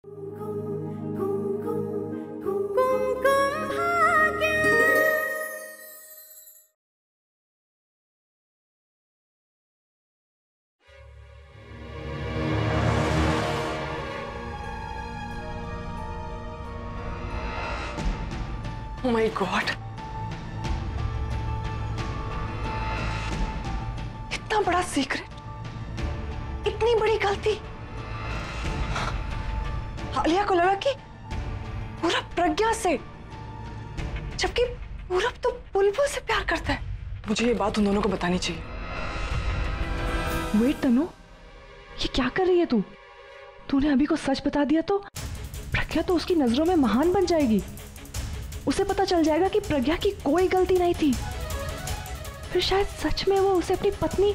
Oh my God! इतना बड़ा secret, इतनी बड़ी गलती। आलिया को लगा कि पूरब प्रज्ञा से, जबकि पूरब तो बुलबुल से प्यार करता है। मुझे ये बात उन दोनों को बतानी चाहिए। वेट तनु, ये क्या कर रही है तू? तूने अभी को सच बता दिया तो प्रज्ञा तो उसकी नजरों में महान बन जाएगी। उसे पता चल जाएगा कि प्रज्ञा की कोई गलती नहीं थी। फिर शायद सच में वो उसे अपनी पत्नी।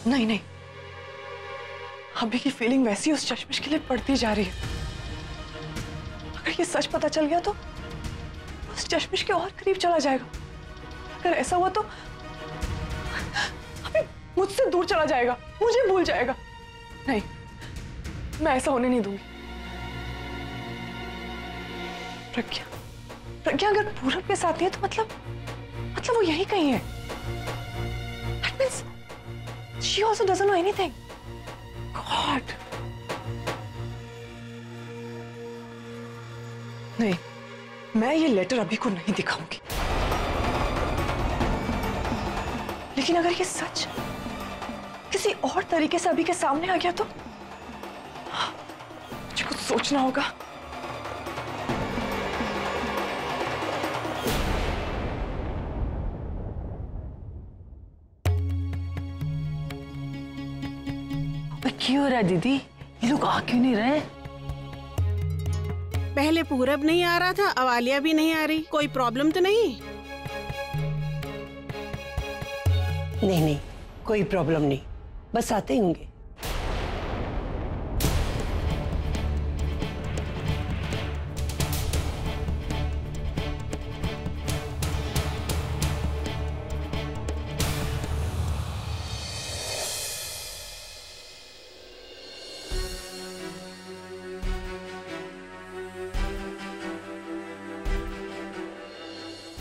नहीं नहीं, अभी की फीलिंग वैसी उस चश्मिश के लिए बढ़ती जा रही है। अगर ये सच पता चल गया तो उस चश्मिश के और करीब चला जाएगा। अगर ऐसा हुआ तो अभी मुझसे दूर चला जाएगा, मुझे भूल जाएगा। नहीं, मैं ऐसा होने नहीं दूंगी। प्रज्ञा अगर पूरब के साथ है तो मतलब वो यही कहीं है। That means she also doesn't know anything. God. नहीं, मैं ये लेटर अभी को नहीं दिखाऊंगी। लेकिन अगर ये सच किसी और तरीके से अभी के सामने आ गया तो मुझे कुछ सोचना होगा। क्यों हो रहा है दीदी? ये लोग आ क्यों नहीं रहे? पहले पूरब नहीं आ रहा था, अब आलिया भी नहीं आ रही। कोई प्रॉब्लम तो नहीं? नहीं, कोई प्रॉब्लम नहीं, बस आते ही होंगे।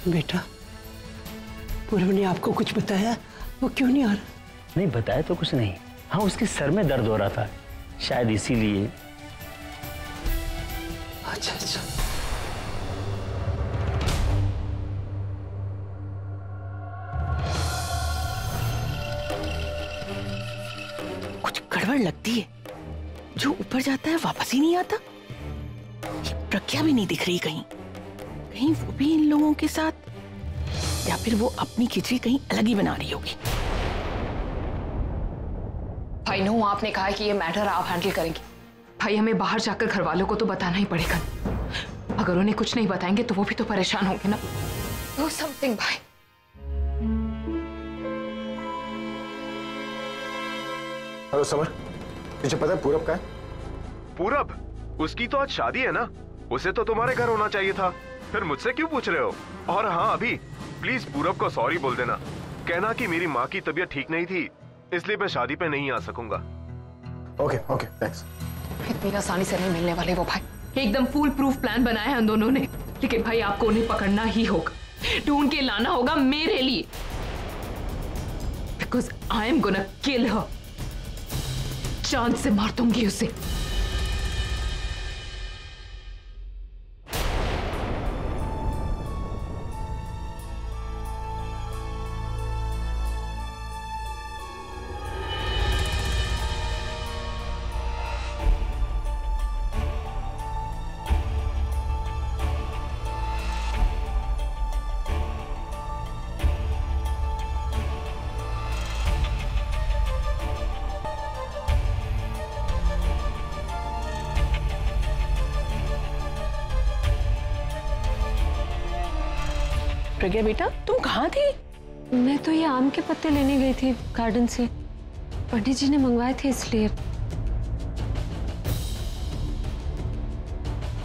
बेटा, पूरब ने आपको कुछ बताया? वो क्यों नहीं आ रहा? नहीं बताया तो कुछ नहीं। हाँ, उसके सर में दर्द हो रहा था, शायद इसीलिए। अच्छा। कुछ गड़बड़ लगती है। जो ऊपर जाता है वापस ही नहीं आता। ये प्रज्ञा भी नहीं दिख रही कहीं वो भी इन लोगों के साथ, या फिर वो अपनी खिचड़ी कहीं अलग ही बना रही होगी। भाई नो, आपने कहा है कि ये मैटर आप हैंडल करेंगे। भाई हमें बाहर जाकर घर वालों को तो बताना ही पड़ेगा। अगर उन्हें कुछ नहीं बताएंगे तो वो भी तो परेशान होंगे ना। Do something भाई। हेलो समर, तुझे पता है पूरब का है? पूरब? उसकी तो आज शादी है ना, उसे तो तुम्हारे घर होना चाहिए था। फिर मुझसे क्यों पूछ रहे हो? और हाँ, अभी प्लीज पूरब को सॉरी बोल देना। कहना कि मेरी माँ की तबीयत ठीक नहीं थी, इसलिए मैं शादी पे नहीं आ सकूंगा। Okay, thanks. इतनी आसानी से नहीं मिलने वाले वो भाई। एकदम फुल प्रूफ प्लान बनाया है उन दोनों ने, लेकिन भाई आपको उन्हें पकड़ना ही होगा, ढूंढ के लाना होगा मेरे लिए। Because I am gonna kill her. चांद से मार दूंगी उसे। प्रज्ञा बेटा, तुम कहाँ थी? मैं तो ये आम के पत्ते लेने गई थी गार्डन से। पंडित जी ने मंगवाए थे इसलिए।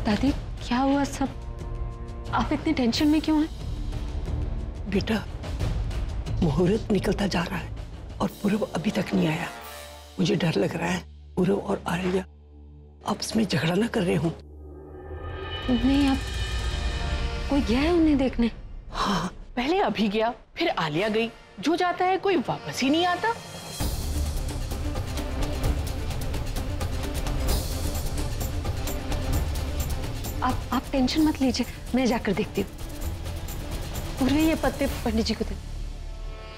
दादी क्या हुआ सब? आप इतनी टेंशन में क्यों हैं? बेटा, मुहूर्त निकलता जा रहा है और पूरब अभी तक नहीं आया। मुझे डर लग रहा है पूरब और आलिया आपस में झगड़ा ना कर रहे हो। नहीं, आप कोई गया है उन्हें देखने? हाँ, पहले अभी गया, फिर आलिया गई। जो जाता है कोई वापस ही नहीं आता। आप टेंशन मत लीजिए, मैं जाकर देखती हूँ। पूरे ये पत्ते पंडित जी को दे,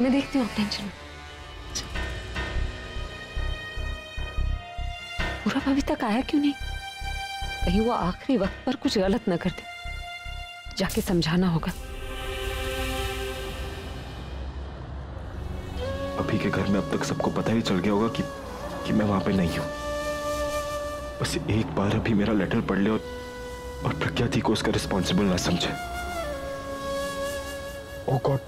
मैं देखती हूँ, आप टेंशन मत। पूरा अभी तक आया क्यों नहीं? कहीं वो आखिरी वक्त पर कुछ गलत न कर दे। जाके समझाना होगा। अभी के घर में अब तक सबको पता ही चल गया होगा कि मैं वहां पे नहीं हूं। बस एक बार अभी मेरा लेटर पढ़ ले और प्रज्ञा दी को उसका रिस्पॉन्सिबल ना समझे। ओह गॉड,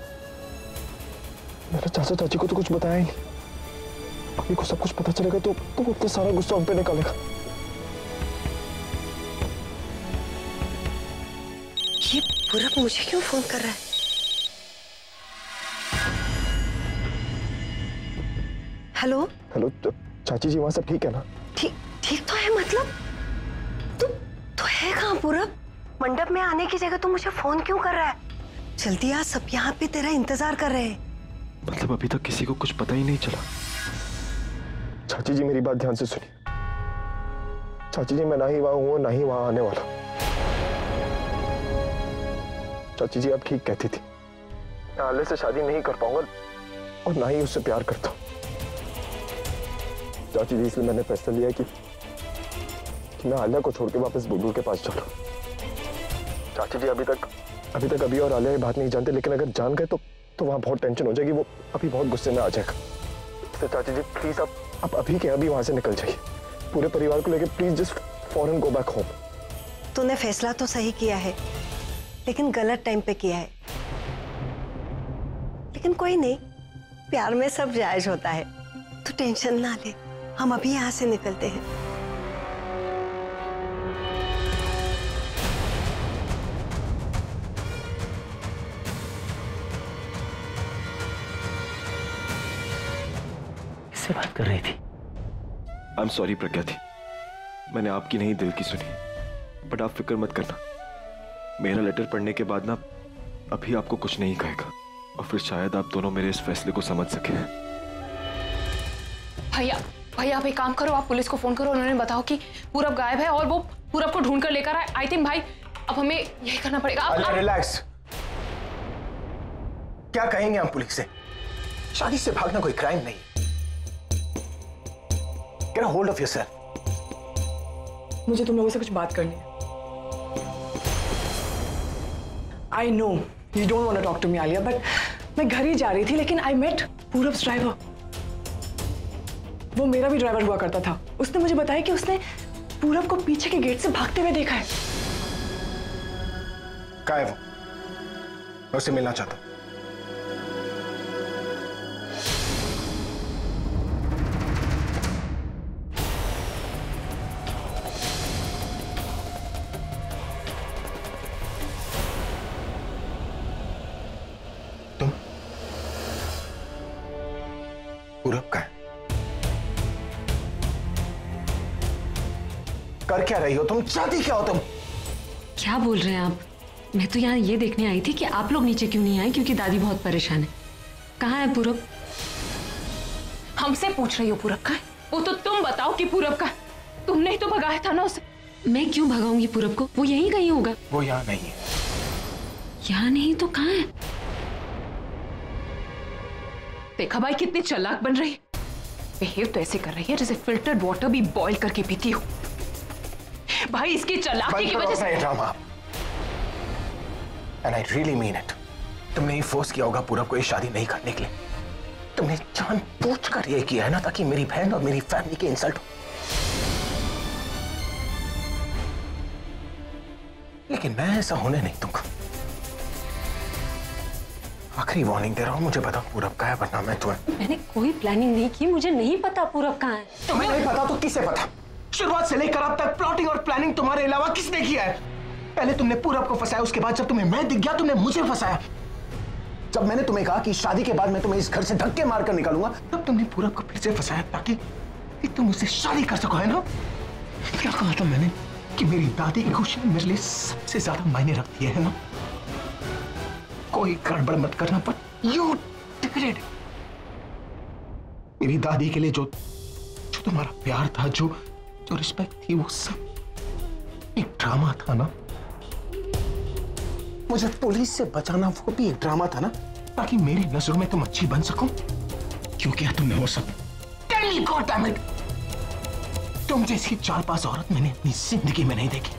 मेरे चाचा चाची को तो कुछ बताया ही नहीं। अभी को सब कुछ पता चलेगा तो वो अपना सारा गुस्सा उन पे निकालेगा। ये पूरब मुझे क्यों फोन कर रहा है? हेलो हेलो, चाची जी वहां सब ठीक है ना? ठीक तो है, मतलब तो है कहाँ पूरब? मंडप में आने की जगह तो मुझे फोन क्यों कर रहा है? जल्दी आ, सब यहाँ पे तेरा इंतजार कर रहे हैं। मतलब अभी तक किसी को कुछ पता ही नहीं चला? चाची जी मेरी बात ध्यान से सुनिए। चाची जी मैं ना ही वहां हूं ना ही वहां आने वाला। चाची जी आप ठीक कहती थी, मैं आले से शादी नहीं कर पाऊंगा और ना ही उससे प्यार करता हूं। चाची जी इसलिए मैंने फैसला लिया कि मैं आलिया को छोड़ के वापस बुलबुल के पास जा रहा हूं। चाची जी अभी तक अभी और आलिया ये बात नहीं जानते, लेकिन अगर जान गए तो वहां बहुत टेंशन हो जाएगी। वो अभी बहुत गुस्से में आ जाएगा। तो चाची जी प्लीज आप अभी के अभी वहां से निकल जाइए। पूरे परिवार को लेकर please just foreign go back home. तूने फैसला तो सही किया है, लेकिन गलत टाइम पे किया है। लेकिन कोई नहीं, प्यार में सब जायज होता है। तू टेंशन ना ले, हम अभी यहाँ से निकलते हैं। किससे बात कर रही थी? आई एम सॉरी प्रज्ञा थी, मैंने आपकी नहीं दिल की सुनी। बट आप फिक्र मत करना, मेरा लेटर पढ़ने के बाद ना अभी आपको कुछ नहीं कहेगा और फिर शायद आप दोनों मेरे इस फैसले को समझ सके। भैया आप एक काम करो, आप पुलिस को फोन करो, उन्होंने बताओ कि पूरब गायब है और वो पूरब को ढूंढ कर लेकर आए। आई थिंक भाई अब हमें यही करना पड़ेगा। आप रिलैक्स। क्या कहेंगे हम पुलिस से? शादी से भागना कोई क्राइम नहीं। Get a hold of yourself. मुझे तुम लोगों से कुछ बात करनी है। I know you don't want to talk to me, Alia, but मैं घर ही जा रही थी, लेकिन I met पूरब्स ड्राइवर। वो मेरा भी ड्राइवर हुआ करता था। उसने मुझे बताया कि उसने पूरब को पीछे के गेट से भागते हुए देखा है। कहाँ है वो? मैं उससे मिलना चाहता हूं। पूरब का है? कर क्या रही हो तुम? चाहती क्या हो तुम? क्या बोल रहे हैं आप? मैं तो यहाँ ये देखने आई थी कि आप लोग नीचे क्यों नहीं आए, क्योंकि दादी बहुत परेशान है। कहाँ है पूरब? हमसे पूछ रही हो पूरब का है? वो तो तुम बताओ कि पूरब का है। तुमने ही तो भगाया था ना उसे। मैं क्यों भगाऊंगी पूरब को? वो यहीं कहीं होगा। वो यहाँ नहीं है। यहाँ नहीं तो कहाँ है? देखा भाई कितनी चालाक बन रही है। बिहेव तो ऐसे कर रही है जैसे फिल्टर्ड वाटर भी बॉईल करके पीती हो। भाई इसकी चालाकी की वजह से drama. And I really mean it. तुमने ही फोर्स किया होगा पूरब को ये शादी नहीं करने के लिए। तुमने जानबूझकर ये किया है ना, ताकि मेरी बहन और मेरी फैमिली की इंसल्ट हो। लेकिन मैं ऐसा होने नहीं दूंगा। आखिरी वार्निंग दे रहा हूं, मुझे बता पूरब का है, वरना मैं तुम्हें। मैंने कोई प्लानिंग नहीं की, मुझे नहीं पता पूरब कहाँ है। तुम्हें नहीं पता तो किसे पता? शुरुआत से लेकर अब तक प्लॉटिंग और प्लानिंग तुम्हारे अलावा किसने किया है? पहले तुमने पूरब को फंसाया, उसके बाद जब तुम्हें मैं दिख गया तुमने मुझे फंसाया। जब मैंने तुम्हें कहा कि शादी के बाद मैं तुम्हें इस घर से धक्के मारकर निकालूंगा, तब तुमने पूरब को फिर से फंसाया ताकि तुम मुझसे शादी कर सको, है ना? क्या कहा था मैंने कि मेरी दादी की खुशी मेरे लिए सबसे ज्यादा मायने रखती है ना? कोई गड़बड़ मत करना, पर यू डिग्रेड। मेरी दादी के लिए जो तुम्हारा प्यार था, जो रिस्पेक्ट थी, वो सब एक ड्रामा था ना? मुझे पुलिस से बचाना वो भी एक ड्रामा था ना, ताकि मेरी नजरों में तुम अच्छी बन सको। क्यों किया तुमने वो सब? Tell me, God damn it! तुम जैसी चालबाज औरत मैंने अपनी जिंदगी में नहीं देखी।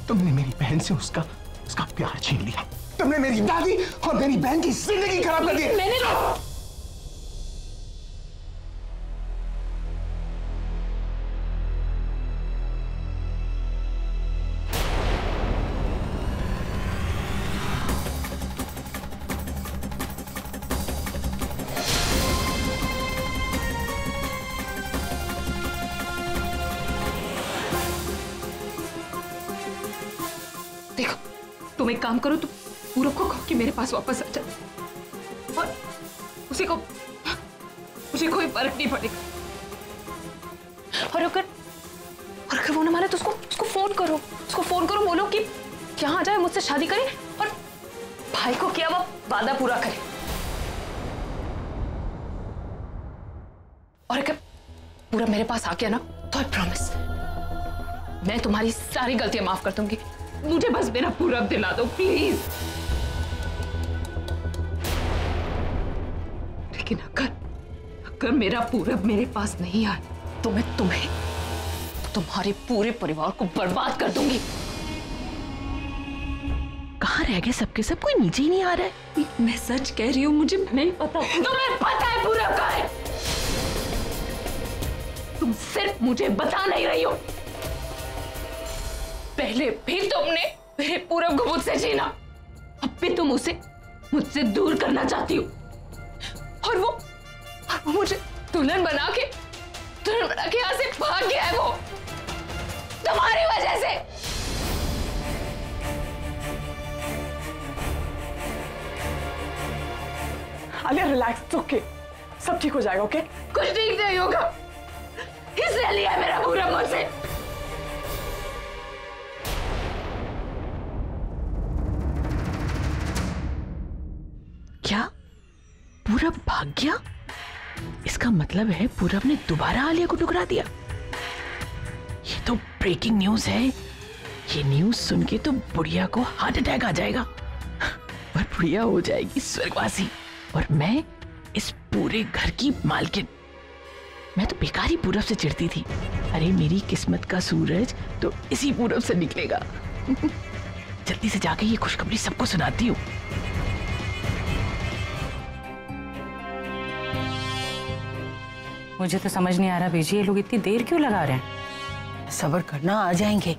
तुमने मेरी बहन से उसका प्यार छीन लिया। तुमने मेरी दादी और मेरी बहन की जिंदगी खराब कर दी। मैंने देखो, तुम एक काम करो, तुम पूरब को कहो कि मेरे पास वापस आ जाए और उसे को मुझे कोई फर्क नहीं पड़ेगा। और अगर वो ना माने तो उसको फोन करो, बोलो कि यहाँ आ जाए, मुझसे शादी करे और भाई को क्या वो वादा पूरा करे। और अगर पूरब मेरे पास आ गया ना तो आई प्रॉमिस मैं तुम्हारी सारी गलतियां माफ कर दूंगी। मुझे बस मेरा पूरब दिला दो प्लीज। लेकिन अगर मेरा पूरब मेरे पास नहीं आए तो मैं तुम्हारे पूरे परिवार को बर्बाद कर दूंगी। कहाँ रह गए सबके सब? कोई नीचे ही नहीं आ रहा है। मैं सच कह रही हूँ, मुझे नहीं पता। तुम्हें पता है पूरब कहाँ है? तुम सिर्फ मुझे बता नहीं रही हो। पहले भी तुमने मेरे पूरब को मुझसे छीना, अब भी तुम उसे मुझसे दूर करना चाहती हो। और वो मुझे दुल्हन बना के यहाँ से भाग गया है, वो तुम्हारी वजह से। आलिया रिलैक्स, ओके, सब ठीक हो जाएगा। ओके, कुछ ठीक नहीं होगा, इसने लिया मेरा पूरब मुझसे। क्या पूरब भाग गया? इसका मतलब है पूरब ने दोबारा आलिया को ठुकरा दिया। ये तो ब्रेकिंग न्यूज है। ये न्यूज सुन के तो बुढ़िया को हार्ट अटैक आ जाएगा और बुढ़िया हो जाएगी स्वर्गवासी और मैं इस पूरे घर की मालकिन। मैं तो बेकार ही पूरब से चिढ़ती थी। अरे मेरी किस्मत का सूरज तो इसी पूरब से निकलेगा। जल्दी से जाके ये खुशखबरी सबको सुनाती हूँ। मुझे तो समझ नहीं आ रहा बीजी, ये लोग इतनी देर क्यों लगा रहे हैं? सब्र करना, आ जाएंगे।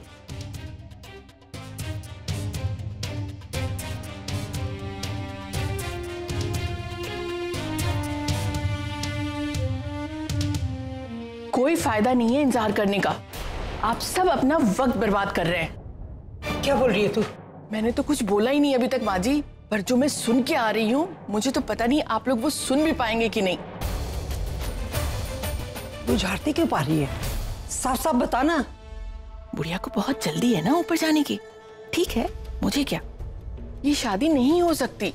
कोई फायदा नहीं है इंतजार करने का। आप सब अपना वक्त बर्बाद कर रहे हैं। क्या बोल रही है तू? मैंने तो कुछ बोला ही नहीं अभी तक बाजी, पर जो मैं सुन के आ रही हूँ मुझे तो पता नहीं आप लोग वो सुन भी पाएंगे कि नहीं। तू झाड़ती क्यों पा रही है? साफ साफ बता ना। बुढ़िया को बहुत जल्दी है ना ऊपर जाने की। ठीक है, मुझे क्या, ये शादी नहीं हो सकती।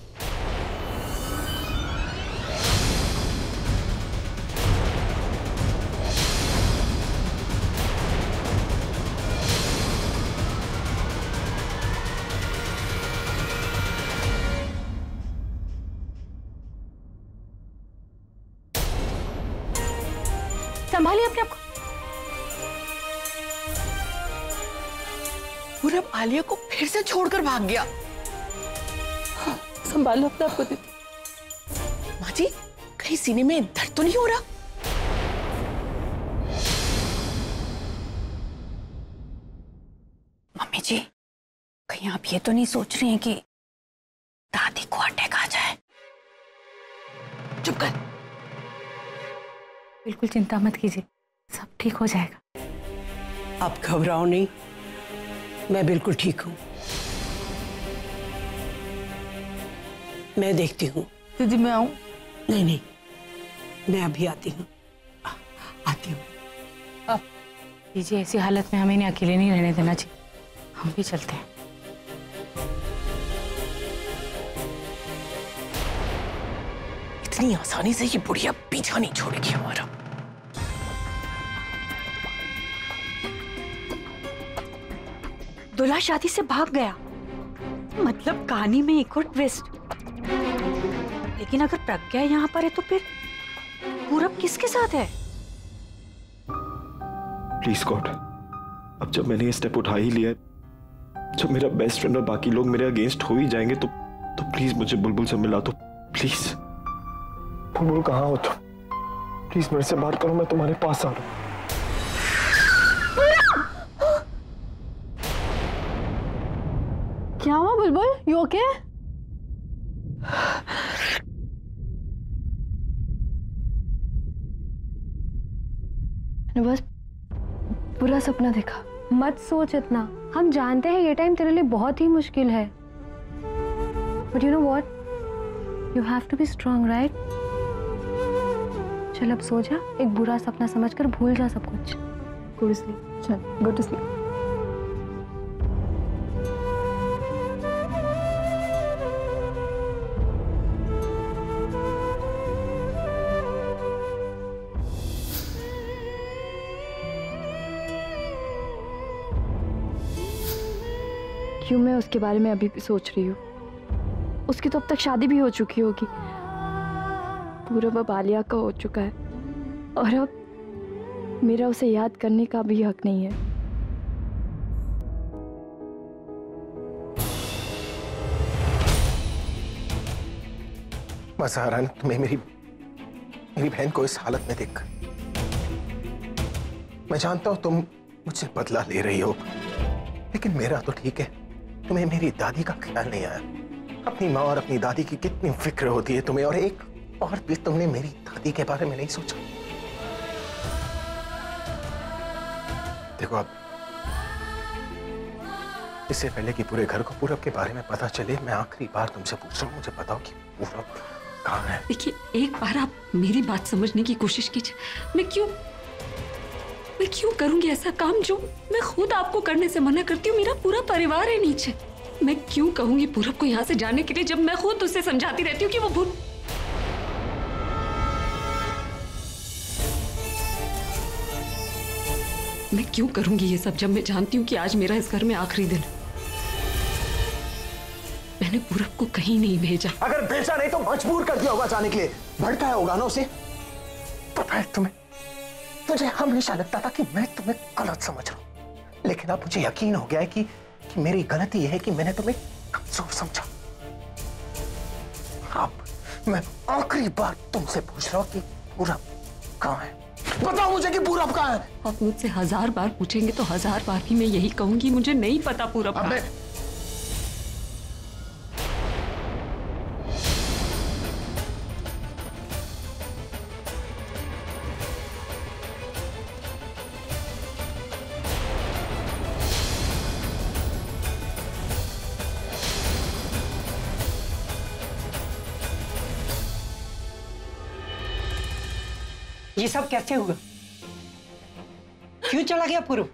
संभालिए अपने आप को। पूरब आलिया को फिर से छोड़कर भाग गया। हाँ, संभालो अपने आप को। माँ जी, कहीं सीने में दर्द तो नहीं हो रहा? मम्मी जी, कहीं आप ये तो नहीं सोच रही हैं कि दादी को अटैक आ जाए? चुप कर। बिल्कुल चिंता मत कीजिए, सब ठीक हो जाएगा। आप घबराओ नहीं, मैं बिल्कुल ठीक हूँ। मैं देखती हूँ। दीदी मैं आऊँ? नहीं नहीं, मैं अभी आती हूँ, आती हूँ। अब दीजिए, ऐसी हालत में हमें इन्हें अकेले नहीं रहने देना चाहिए, हम भी चलते हैं। इतनी आसानी से ये बुढ़िया पीछा नहीं छोड़ेगी हमारा। दूल्हा शादी से भाग गया, मतलब कहानी में एक और ट्विस्ट। लेकिन अगर प्रज्ञा यहाँ पर है तो फिर पूरब किसके साथ है? प्लीज गॉड, अब जब मैंने ये स्टेप उठा ही लिया है, जब मेरा बेस्ट फ्रेंड और बाकी लोग मेरे अगेंस्ट हो ही जाएंगे तो प्लीज मुझे बुलबुल से मिला दो, प्लीज। बुलबुल कहाँ हो तुम? प्लीज मेरे से बात करो, मैं तुम्हारे पास आ रहा हूँ। क्या हुआ बुलबुल, यू ओके? बस पूरा सपना देखा। मत सोच इतना, हम जानते हैं ये टाइम तेरे लिए बहुत ही मुश्किल है, but you know what, you have to be strong, right? चल अब सो जा, एक बुरा सपना समझकर भूल जा सब कुछ। गो टू स्लीप, चल गो टू स्लीप। क्यों मैं उसके बारे में अभी भी सोच रही हूँ? उसकी तो अब तक शादी भी हो चुकी होगी। पूरब अब आलिया का हो चुका है और अब मेरा उसे याद करने का भी हक नहीं है। मजा आ रहा है तुम्हें मेरी बहन को इस हालत में देखकर? मैं जानता हूं तुम मुझसे बदला ले रही हो, लेकिन मेरा तो ठीक है। तुम्हें मेरी दादी का ख्याल नहीं आया। अपनी माँ और अपनी दादी की कितनी फिक्र होती है तुम्हें, और एक और भी तुमने मेरी दादी के बारे में नहीं सोचा। देखो, अब इससे पहले कि पूरे घर को पूरब के बारे में पता चले, मैं आखिरी बार तुमसे पूछ रहा हूँ, मुझे बताओ कि पूरब कहाँ है? देखिए, एक बार आप मेरी बात समझने की कोशिश कीजिए। मैं क्यों करूंगी ऐसा काम जो मैं खुद आपको करने से मना करती हूँ? मेरा पूरा परिवार है नीचे। मैं क्यों कहूंगी पूरब को यहाँ से जाने के लिए, जब मैं खुद उसे समझाती रहती हूँ कि वो भूल। मैं क्यों करूंगी ये सब, जब मैं जानती हूँ कि आज मेरा इस घर में आखिरी दिन है। मैंने पूरब को कहीं नहीं भेजा। अगर भेजा नहीं तो मजबूर कर दिया होगा जाने के लिए, भड़काया होगा ना उसे। पता है मुझे हमेशा लगता था कि मैं तुम्हें गलत समझ रहा हूं, लेकिन अब मुझे यकीन हो गया है कि मेरी गलती यह है कि मैंने तुम्हें कमजोर समझा। अब मैं आखिरी बार तुमसे पूछ रहा हूं कि पूरब कहाँ है? बताओ मुझे कि पूरब कहाँ है? आप मुझसे 1000 बार पूछेंगे तो 1000 बार भी मैं यही कहूंगी, मुझे नहीं पता पूरब कहाँ है। ये सब कैसे हुआ? क्यों चला गया पूरब?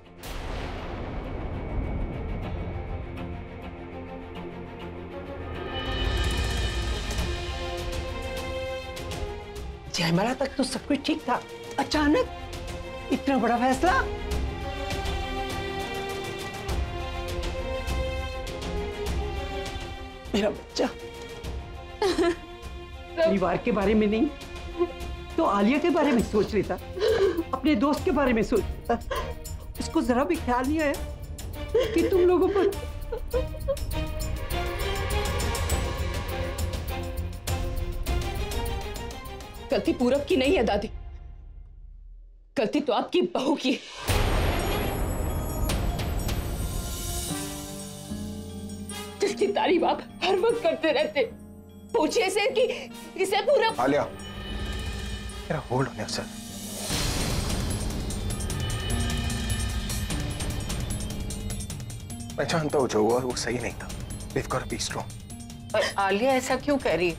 जयमाला तक तो सब कुछ ठीक था, अचानक इतना बड़ा फैसला। मेरा बच्चा परिवार के बारे में नहीं तो आलिया के बारे में सोच रही था, अपने दोस्त के बारे में सोच रही था। उसको जरा भी ख्याल नहीं आया कि तुम लोगों पर गलती पूरब की नहीं है दादी, गलती तो आपकी बहू की। जिसकी तारीफ आप हर वक्त करते रहते, पूछिए से कि इसे पूरब। आलिया, मेरा होल्ड होने सर। मैं जानता हूँ जो हुआ वो सही नहीं था। We've got to be strong. पर आलिया ऐसा क्यों कह रही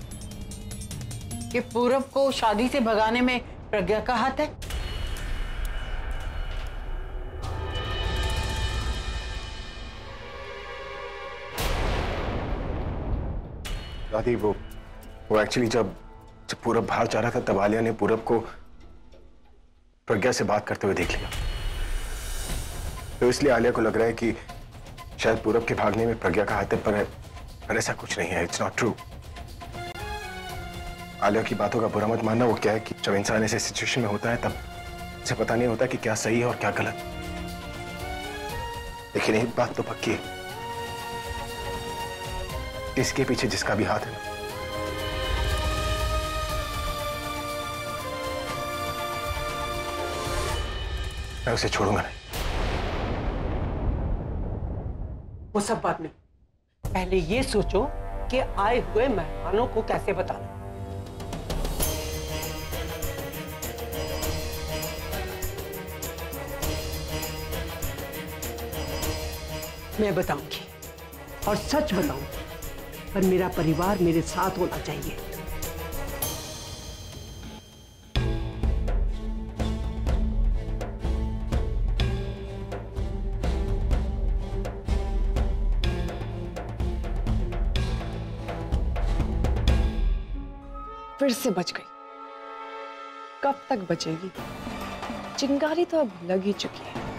कि पूरब को शादी से भगाने में प्रज्ञा का हाथ है? दादी वो एक्चुअली जब पूरब बाहर जा रहा था तब आलिया ने पूरब को प्रज्ञा से बात करते हुए देख लिया। तो इसलिए आलिया को लग रहा है कि शायद पूरब के भागने में प्रज्ञा का हाथ है, पर ऐसा कुछ नहीं है। It's not true. आलिया की बातों का बुरा मत मानना। वो क्या है कि जब इंसान ऐसे सिचुएशन में होता है तब उसे पता नहीं होता कि क्या सही है और क्या गलत। लेकिन एक बात तो पक्की है, इसके पीछे जिसका भी हाथ है ना, मैं उसे छोड़ूंगा नहीं। वो सब बात नहीं, पहले ये सोचो कि आए हुए मेहमानों को कैसे बताना। मैं बताऊंगी और सच बताऊंगी, पर मेरा परिवार मेरे साथ होना चाहिए। फिर से बच गई। कब तक बचेगी? चिंगारी तो अब लग ही चुकी है।